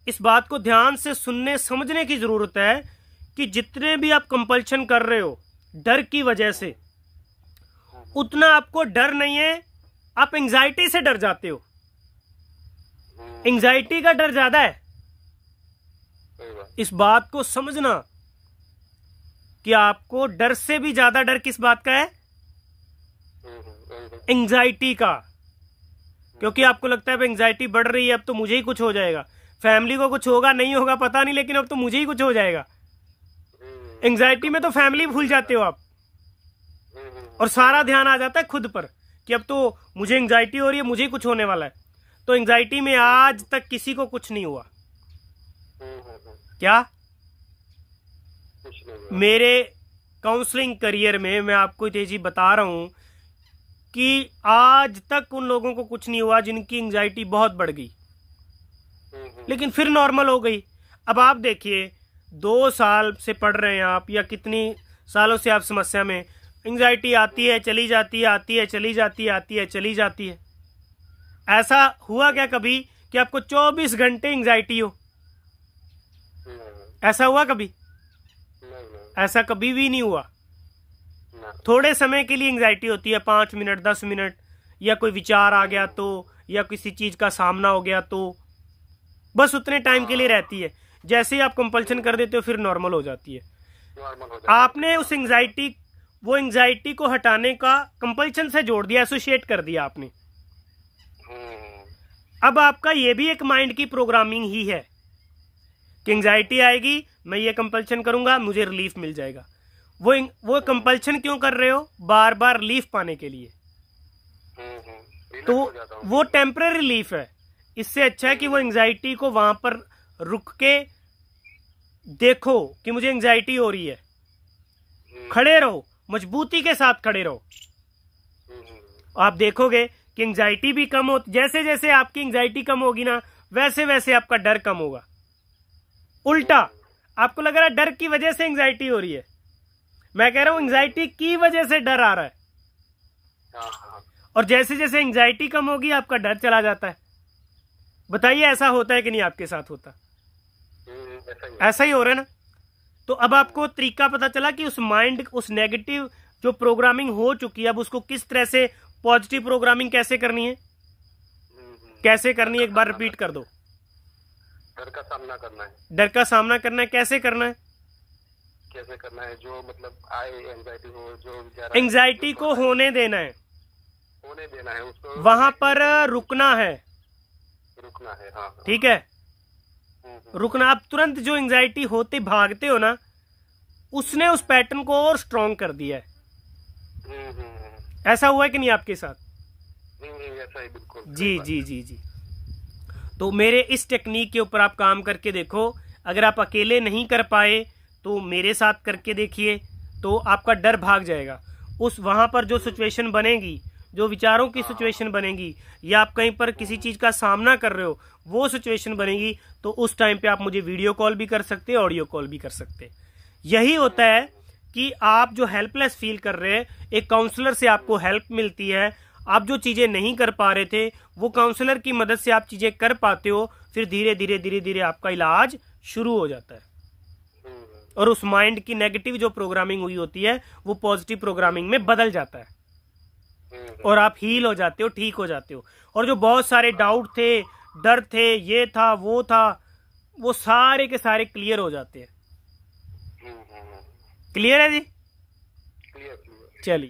इस बात को ध्यान से सुनने समझने की जरूरत है कि जितने भी आप कंपल्शन कर रहे हो डर की वजह से, उतना आपको डर नहीं है, आप एंजाइटी से डर जाते हो। एंजाइटी का डर ज्यादा है। इस बात को समझना कि आपको डर से भी ज्यादा डर किस बात का है? एंजाइटी का। क्योंकि आपको लगता है एंजाइटी बढ़ रही है, अब तो मुझे ही कुछ हो जाएगा, फैमिली को कुछ होगा नहीं होगा पता नहीं, लेकिन अब तो मुझे ही कुछ हो जाएगा। एंजाइटी में तो फैमिली भूल जाते हो आप, और सारा ध्यान आ जाता है खुद पर कि अब तो मुझे एंजाइटी हो रही है, मुझे ही कुछ होने वाला है। तो एंजाइटी में आज तक किसी को कुछ नहीं हुआ। क्या? मेरे काउंसलिंग करियर में मैं आपको तेजी बता रहा हूं कि आज तक उन लोगों को कुछ नहीं हुआ जिनकी एंजाइटी बहुत बढ़ गई, लेकिन फिर नॉर्मल हो गई। अब आप देखिए, 2 साल से पढ़ रहे हैं आप, या कितनी सालों से आप समस्या में, एंजाइटी आती है चली जाती है, आती है चली जाती है, आती है चली जाती है। ऐसा हुआ क्या कभी कि आपको 24 घंटे एंजाइटी हो? ऐसा हुआ कभी? ऐसा कभी भी नहीं हुआ। थोड़े समय के लिए एंजाइटी होती है, 5 मिनट 10 मिनट, या कोई विचार आ गया तो, या किसी चीज का सामना हो गया तो, बस उतने टाइम के लिए रहती है। जैसे ही आप कंपल्शन कर देते हो फिर नॉर्मल हो जाती है। आपने उस वो एंजाइटी को हटाने का कंपल्शन से जोड़ दिया, एसोसिएट कर दिया आपने। अब आपका ये भी एक माइंड की प्रोग्रामिंग ही है कि एंजाइटी आएगी, मैं ये कंपल्शन करूंगा, मुझे रिलीफ मिल जाएगा। वो कंपल्शन क्यों कर रहे हो? बार बार रिलीफ पाने के लिए। तो वो टेम्पररी रिलीफ है। इससे अच्छा है कि वो एंजाइटी को वहां पर रुक के देखो कि मुझे एंजाइटी हो रही है, खड़े रहो, मजबूती के साथ खड़े रहो। आप देखोगे कि एंजाइटी भी कम हो, जैसे जैसे आपकी एंजाइटी कम होगी ना, वैसे वैसे आपका डर कम होगा। उल्टा आपको लग रहा है डर की वजह से एंजाइटी हो रही है, मैं कह रहा हूं एंजाइटी की वजह से डर आ रहा है। और जैसे जैसे एंजाइटी कम होगी आपका डर चला जाता है। बताइए ऐसा होता है कि नहीं आपके साथ होता? ऐसा ही हो रहा है ना। तो अब आपको तरीका पता चला कि उस माइंड, उस नेगेटिव जो प्रोग्रामिंग हो चुकी है, अब उसको किस तरह से पॉजिटिव प्रोग्रामिंग कैसे करनी है, कैसे करनी है, एक बार रिपीट कर दो। डर का सामना करना है। डर का सामना करना है, कैसे करना है? कैसे करना है? जो मतलब आए एंजाइटी हो, जो एंजाइटी को होने देना है, होने देना है उसको, वहां पर रुकना है। रुकना है, हाँ। ठीक है, रुकना। आप तुरंत जो एंजाइटी होते भागते हो ना, उसने उस पैटर्न को और स्ट्रॉन्ग कर दिया है। ऐसा हुआ है कि नहीं आपके साथ? नहीं, ऐसा ही बिल्कुल। जी जी जी जी। तो मेरे इस टेक्निक के ऊपर आप काम करके देखो। अगर आप अकेले नहीं कर पाए तो मेरे साथ करके देखिए, तो आपका डर भाग जाएगा। उस वहां पर जो सिचुएशन बनेगी, जो विचारों की सिचुएशन बनेगी, या आप कहीं पर किसी चीज का सामना कर रहे हो, वो सिचुएशन बनेगी, तो उस टाइम पे आप मुझे वीडियो कॉल भी कर सकते हैं, ऑडियो कॉल भी कर सकते हैं। यही होता है कि आप जो हेल्पलेस फील कर रहे हैं, एक काउंसलर से आपको हेल्प मिलती है। आप जो चीजें नहीं कर पा रहे थे, वो काउंसलर की मदद से आप चीजें कर पाते हो। फिर धीरे धीरे धीरे धीरे आपका इलाज शुरू हो जाता है, और उस माइंड की नेगेटिव जो प्रोग्रामिंग हुई होती है वो पॉजिटिव प्रोग्रामिंग में बदल जाता है, और आप हील हो जाते हो, ठीक हो जाते हो। और जो बहुत सारे डाउट थे, डर थे, ये था वो था, वो सारे के सारे क्लियर हो जाते हैं। क्लियर है जी? क्लियर। चलिए।